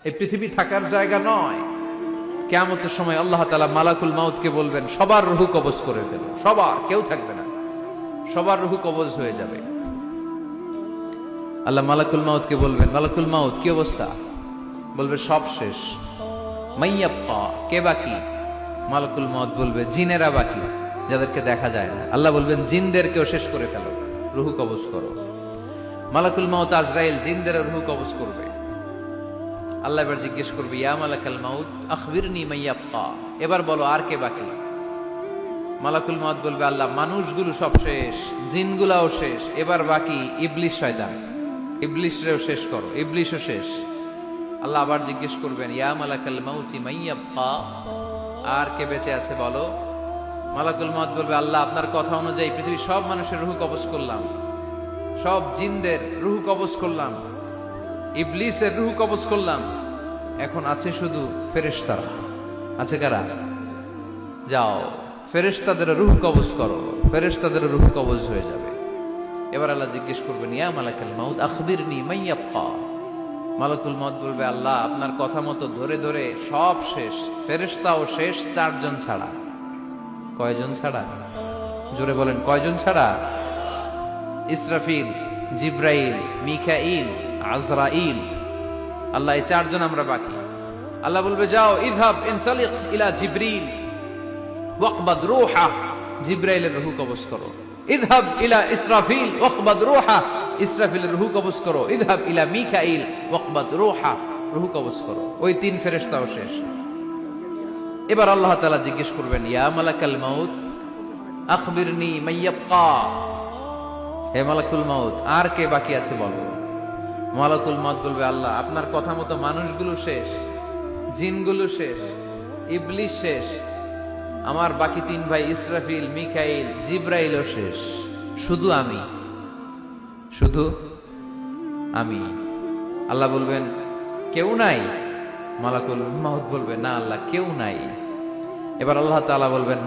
এই পৃথিবী থাকার জায়গা নয়। কিয়ামতের সময় আল্লাহ তাআলা মালাকুল মাউতকে বলবেন, সবার রূহ কবজ করে দেব, সবার, কেউ থাকবে না, সবার রূহ কবজ হয়ে যাবে। আল্লাহ মালাকুল মাউতকে বলবেন, মালাকুল মাউত কি অবস্থা? বলবে সব শেষ। মাইয়াব্বা, কে বাকি? মালাকুল মাউত বলবে জিনেরা বাকি, যাদেরকে দেখা যায় না। আল্লাহ বলবেন জিনদেরকেও শেষ করে ফেলো, রূহ কবজ করো। মালাকুল মাউত আজরাইল জিনদের রূহ কবজ করবে। আল্লাহ এবার জিজ্ঞেস করবে, ইয়া মালাকাল মাউত আখবিরনি মাইয়াব্বা, এবার বলো আর কে বাকি? মালাকুল মাউত বলবে, আল্লাহ মানুষগুলো সব শেষ, জিনগুলাও শেষ, এবার বাকি ইবলিশ শয়তান, ইবলিশরেও শেষ করো, ইবলিশও শেষ। আল্লাহ আবার জিজ্ঞেস করবেন, ইয়া মালাকাল মাউতি মাইয়াব্বা, আর কে বেঁচে আছে বলো? মালাকুল মাউত বলবে, আল্লাহ আপনার কথা অনুযায়ী পৃথিবীর সব মানুষের রূহ কবজ করলাম, সব জিনদের রূহ কবজ করলাম, ইবলিসের রূহ কবজ করলাম, এখন আছে শুধু ফেরেশতারা। আছে কারা? যাও ফেরেশতাদের রূহ কবজ করো, ফেরেশতাদের রূহ কবজ হয়ে যাবে। এবার আল্লাহ জিজ্ঞেস করবেন, ইয়া মালাকাল মাউত আখবিরনি মাইয়াব্বা। মালাকুল মাউত বলবে, আল্লাহ আপনার কথা মতো ধরে ধরে সব শেষ, ফেরেশতাও শেষ, চারজন ছাড়া। কয়জন ছাড়া? জোরে বলেন, কয়জন ছাড়া? ইসরাফিল, জিব্রাইল, মিকাইল, আজরাইল। আল্লাহ এই চারজন আমরা বাকি। আল্লাহ বলবে, যাও ইযহাব ইনতালিক ইলা জিবরিল ওয়াকবাদ রূহা, জিব্রাইলের রূহ কবজ করো। ইযহাব ইলা ইসরাফিল ওয়াকবাদ রূহা, ইসরাফিলের রূহ কবজ করো। ইযহাব ইলা মিকাইল ওয়াকবাদ রূহা, রূহ কবজ করো। ওই তিন ফেরেশতাও শেষ। এবার আল্লাহ তাআলা জিজ্ঞেস করবেন, ইয়া মালাকাল মাউত আখবিরনি মাইয়াব্বা, হে মালাকুল মাউত আর কে বাকি আছে বলো? মালাকুল মাউত বলবে, আল্লাহ আপনার কথা মতো মানুষগুলো শেষ, জিনগুলো শেষ, ইবলিশ শেষ, আমার বাকি তিন ভাই ইসরাফিল, মিকাইল, জিব্রাইলও শেষ, শুধু আমি, শুধু আমি। আল্লাহ বলবেন, কেউ নাই? মালাকুল মাউত বলবে, না আল্লাহ কেউ নাই। এবার আল্লাহ তাআলা বলবেন,